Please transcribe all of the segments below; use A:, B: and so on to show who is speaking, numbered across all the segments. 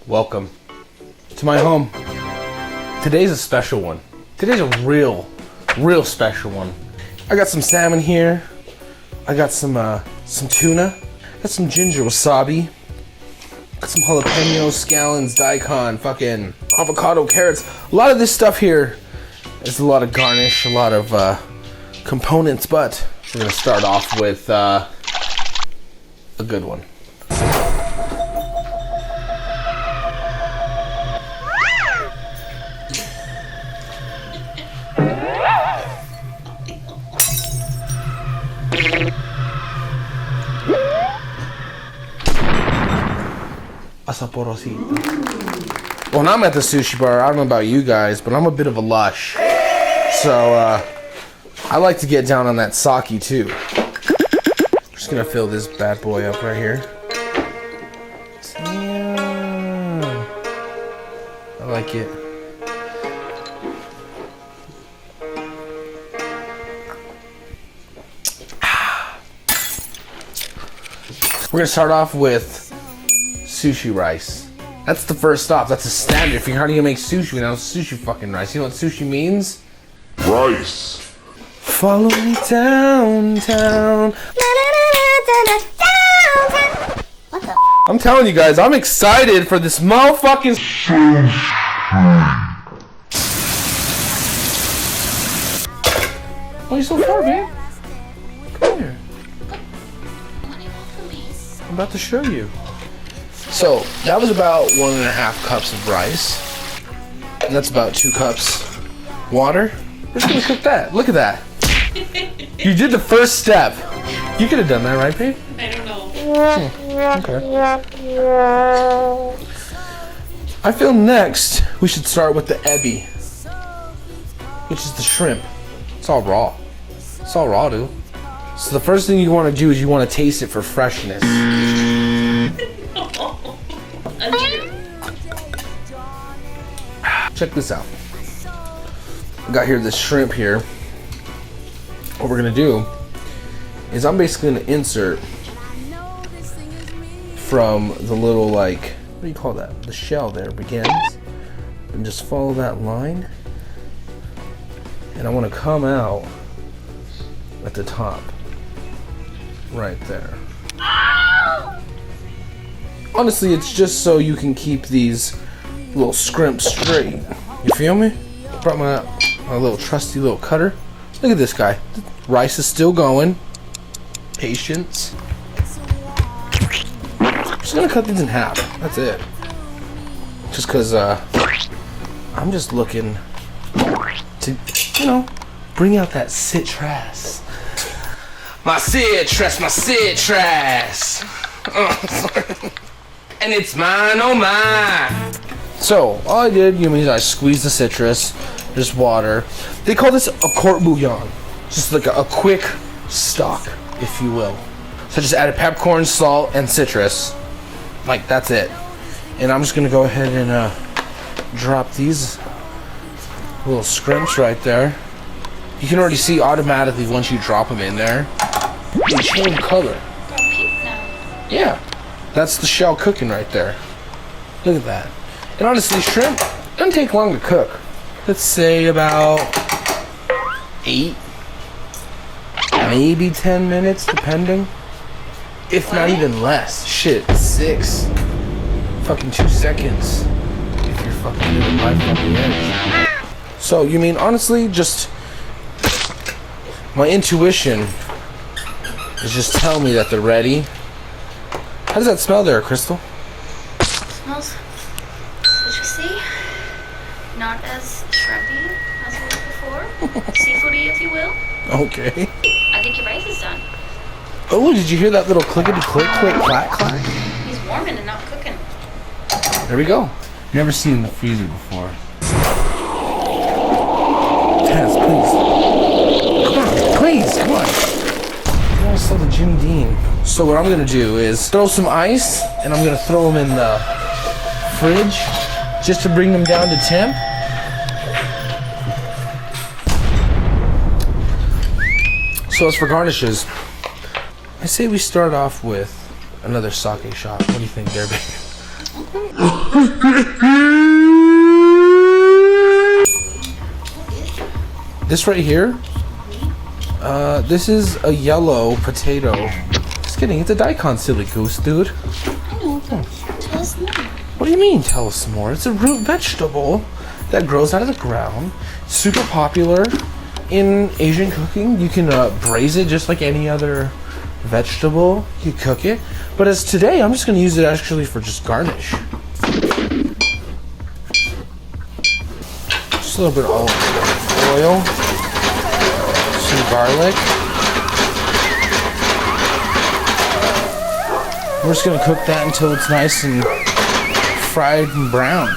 A: Welcome to my home. Today's a special one. Today's a real special one. I got some salmon here. I got some tuna. Got some ginger wasabi. Got some jalapenos, scallions, daikon, fucking avocado, carrots. A lot of this stuff here is a lot of garnish, a lot of components, but we're gonna start off with a good one. When I'm at the sushi bar, I don't know about you guys, but I'm a bit of a lush. So, I like to get down on that sake too. Just gonna fill this bad boy up right here. Damn. I like it. We're gonna start off with sushi rice. That's the first stop. That's a standard. If you're how do you make sushi without sushi fucking rice? You know what sushi means?
B: Rice.
A: Follow me downtown.
C: What the?
A: I'm telling you guys, I'm excited for this motherfucking. Why are you so far, babe? Come here.
C: What do you want from me?
A: I'm about to show you. So that was about 1.5 cups of rice, and that's about 2 cups water. We're just gonna cook that. Look at that. You did the first step. You could have done that, right, babe?
C: I don't know.
A: Okay. I feel next we should start with the ebi, which is the shrimp. It's all raw. It's all raw, dude. So the first thing you want to do is you want to taste it for freshness. Check this out. I got here this shrimp here. What we're gonna do is I'm basically gonna insert from the little, like, what do you call that? The shell there begins, and just follow that line. And I want to come out at the top, right there. Honestly, it's just so you can keep these little scrimps straight. You feel me? Brought my little trusty little cutter. Look at this guy. Rice is still going. Patience. I'm just gonna cut these in half. That's it. Just cause I'm just looking to, you know, bring out that citrus. My citrus. And it's mine, oh mine. So, all I did, is I squeezed the citrus, just water. They call this a court bouillon. Just like a quick stock, if you will. So I just added peppercorn, salt, and citrus. Like, that's it. And I'm just gonna go ahead and drop these little scrimps right there. You can already see automatically once you drop them in there, they change color.
C: They're pink now.
A: Yeah. That's the shell cooking right there. Look at that. And honestly, shrimp doesn't take long to cook. Let's say about 8, maybe 10 minutes, depending. If not even less. Shit, 6. Fucking 2 seconds. If you're fucking living my fucking edge. So, you mean, honestly, just my intuition is just telling me that they're ready. How does that smell there, Crystal?
C: It smells citrusy, not as shrimpy as it was before. Seafoody, if you will.
A: Okay.
C: I think your rice is done.
A: Oh, did you hear that little clickety click, clack, clack?
C: He's warming and not cooking.
A: There we go. Never seen in the freezer before. Taz, please. Come on. I want to sell the Jimmy Dean. So what I'm going to do is throw some ice, and I'm going to throw them in the fridge just to bring them down to temp. So as for garnishes, I say we start off with another sake shot. What do you think there, baby? This right here, this is a yellow potato. Just kidding, it's a daikon, silly goose, dude.
C: I know, but tell us more.
A: What do you mean, tell us more? It's a root vegetable that grows out of the ground. Super popular in Asian cooking. You can braise it just like any other vegetable. You cook it. But as today, I'm just gonna use it actually for just garnish. Just a little bit of oil, some garlic. We're just gonna cook that until it's nice and fried and brown.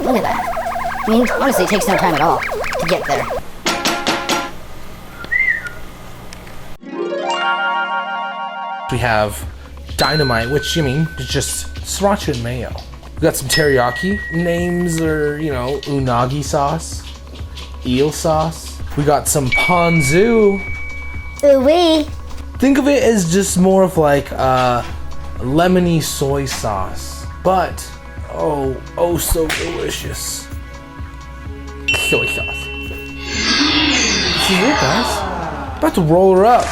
B: Look at that. I mean, honestly, it takes no time at all to get there.
A: We have dynamite, which you mean is just sriracha and mayo. We got some teriyaki. Names are, you know, unagi sauce, eel sauce. We got some ponzu.
B: Ooh-wee.
A: Think of it as just more of like lemony soy sauce, but oh so delicious. Soy sauce. This is it, guys. About to roll her up.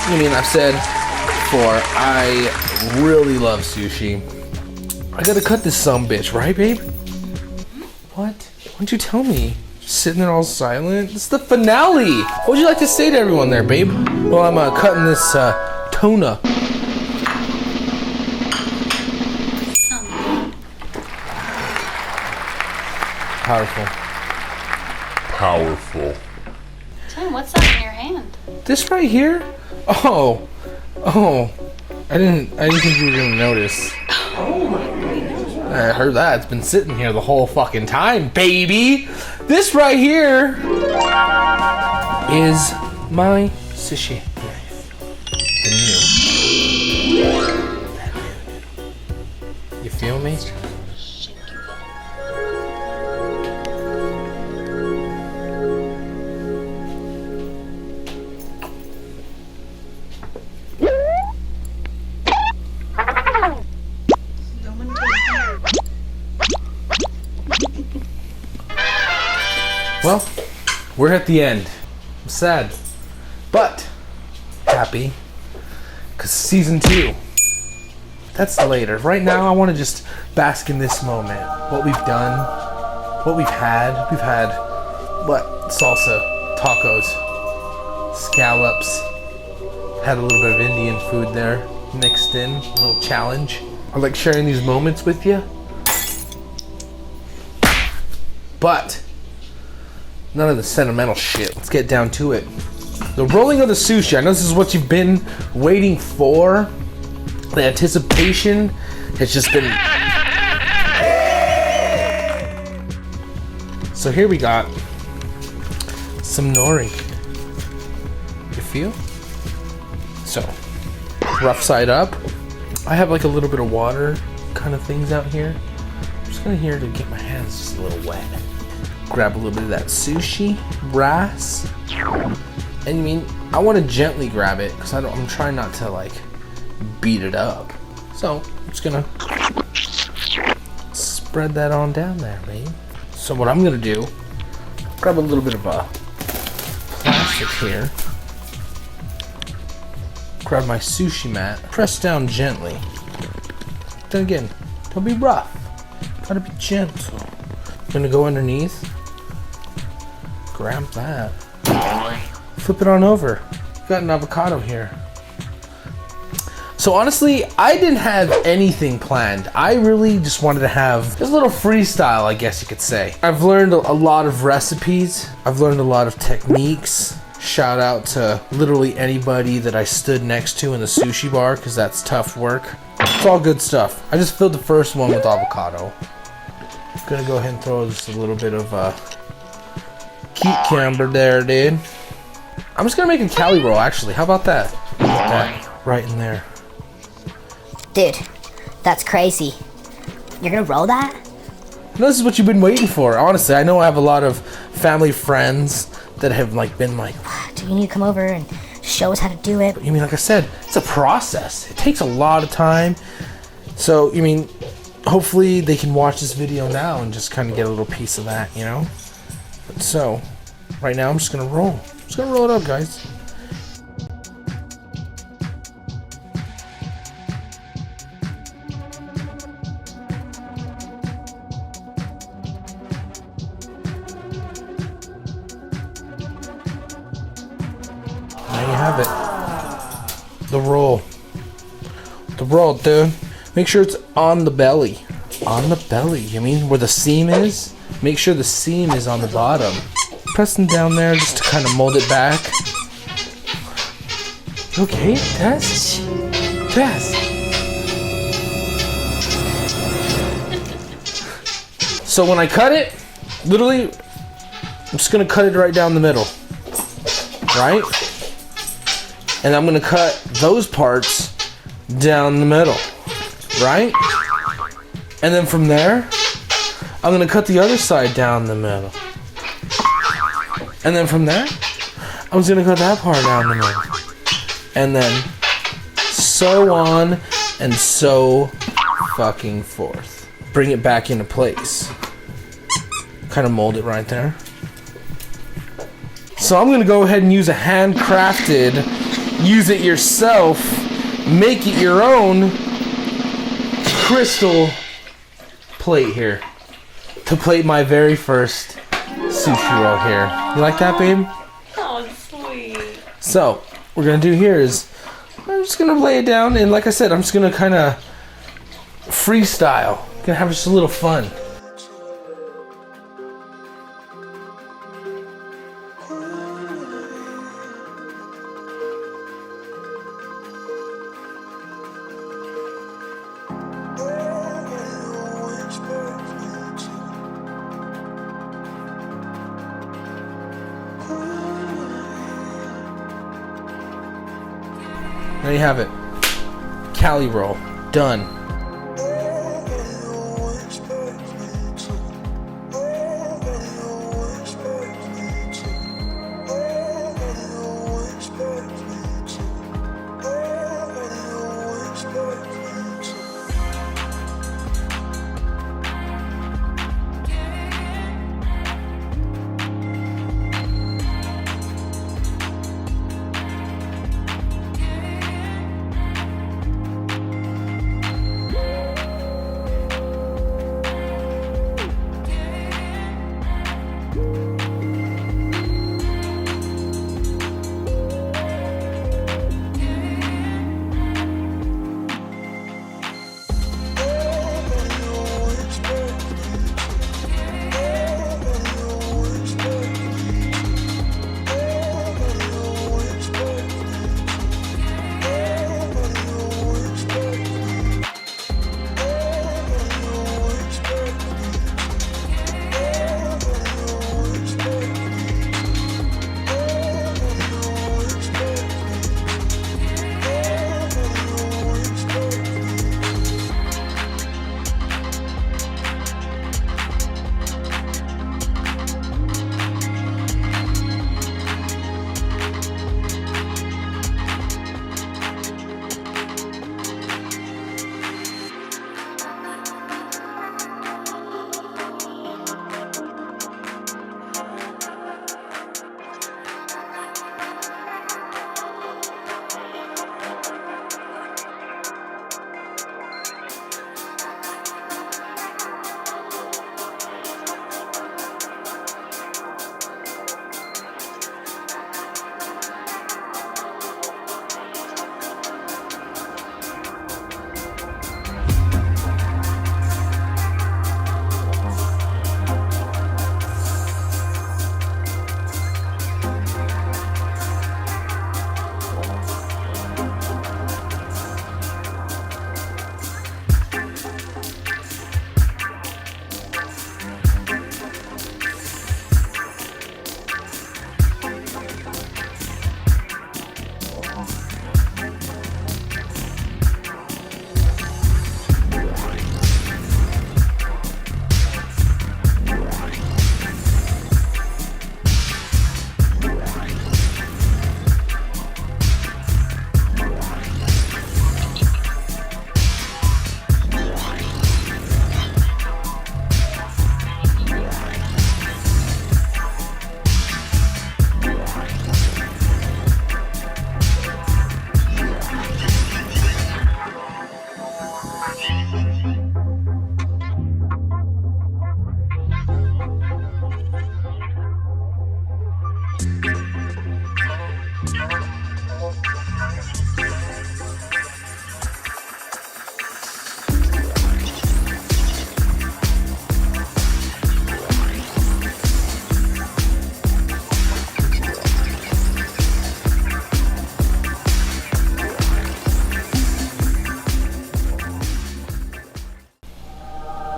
A: I mean, I've said before, I really love sushi. I gotta cut this sumbitch, right, babe? What? Why don't you tell me? Just sitting there all silent. It's the finale. What would you like to say to everyone there, babe? Well, I'm cutting this tuna.
D: Powerful.
C: Tim, what's that in your hand?
A: This right here? Oh. I didn't think you were gonna notice.
C: Oh my goodness.
A: I heard that. It's been sitting here the whole fucking time, baby. This right here is my sushi knife. The new. You feel me? Well, we're at the end. I'm sad, but happy, because season 2, that's later. Right now, I want to just bask in this moment. What we've done, what we've had. We've had, what? Salsa, tacos, scallops. Had a little bit of Indian food there mixed in, a little challenge. I like sharing these moments with you. But none of the sentimental shit. Let's get down to it. The rolling of the sushi. I know this is what you've been waiting for. The anticipation has just been... So here we got some nori. You feel? So, rough side up. I have like a little bit of water kind of things out here. I'm just gonna here to get my hands just a little wet. Grab a little bit of that sushi rice, and I mean, I want to gently grab it because I'm trying not to like beat it up. So I'm just gonna spread that on down there, babe. So what I'm gonna do, grab a little bit of plastic here, grab my sushi mat, press down gently. Then again, don't be rough. Gotta be gentle. I'm gonna go underneath. Grab that. Flip it on over. Got an avocado here. So honestly, I didn't have anything planned. I really just wanted to have just a little freestyle, I guess you could say. I've learned a lot of recipes. I've learned a lot of techniques. Shout out to literally anybody that I stood next to in the sushi bar, because that's tough work. It's all good stuff. I just filled the first one with avocado. Gonna go ahead and throw just a little bit of cucumber there, dude. I'm just gonna make a Cali roll, actually. How about that? Put that right in there.
B: Dude, that's crazy. You're gonna roll that?
A: I know this is what you've been waiting for. Honestly, I know I have a lot of family friends that have like been like,
B: do you need to come over and show us how to do it?
A: you mean, like I said, it's a process. It takes a lot of time. So, you mean, hopefully they can watch this video now and just kind of get a little piece of that, you know? So, right now I'm just gonna roll. Just gonna roll it up, guys. There you have it. The roll. The roll, dude. Make sure it's on the belly. On the belly. You mean where the seam is? Make sure the seam is on the bottom. Pressing down there just to kind of mold it back. Okay, Tess? Tess. So when I cut it, literally, I'm just gonna cut it right down the middle. Right? And I'm gonna cut those parts down the middle. Right? And then from there, I'm gonna cut the other side down the middle. And then from there, I'm just gonna cut that part down the middle. And then so on and so fucking forth. Bring it back into place. Kind of mold it right there. So I'm gonna go ahead and use a handcrafted, use it yourself, make it your own crystal plate here to plate my very first sushi roll here. You like that, babe?
C: Oh, sweet.
A: So, what we're gonna do here is I'm just gonna lay it down, and like I said, I'm just gonna kind of freestyle. Gonna have just a little fun. There you have it. Cali roll. Done.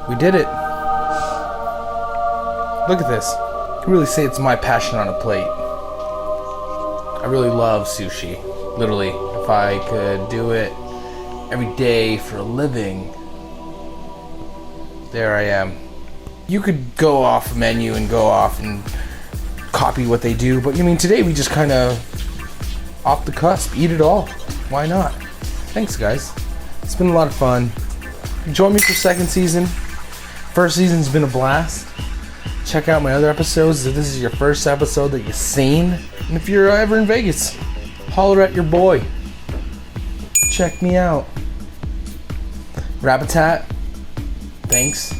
A: We did it. Look at this. I can really say it's my passion on a plate. I really love sushi. Literally, if I could do it every day for a living, there I am. You could go off menu and go off and copy what they do, but I mean, today we just kind of off the cusp, eat it all. Why not? Thanks, guys. It's been a lot of fun. Join me for second season. First season's been a blast. Check out my other episodes if this is your first episode that you've seen. And if you're ever in Vegas, holler at your boy. Check me out. Rabotat, thanks.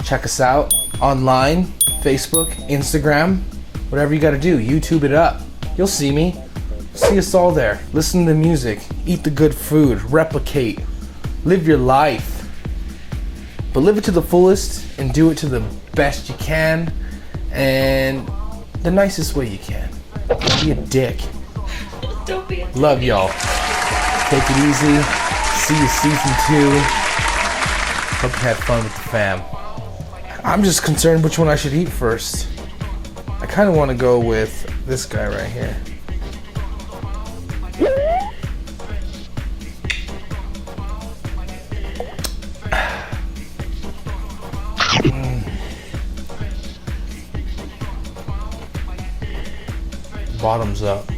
A: Check us out online, Facebook, Instagram, whatever you gotta do. YouTube it up. You'll see me. See us all there. Listen to the music. Eat the good food. Replicate. Live your life. But live it to the fullest and do it to the best you can and the nicest way you can. Don't be a dick.
C: Don't be a dick.
A: Love y'all. Take it easy. See you season 2. Hope you had fun with the fam. I'm just concerned which one I should eat first. I kind of want to go with this guy right here. Bottoms up.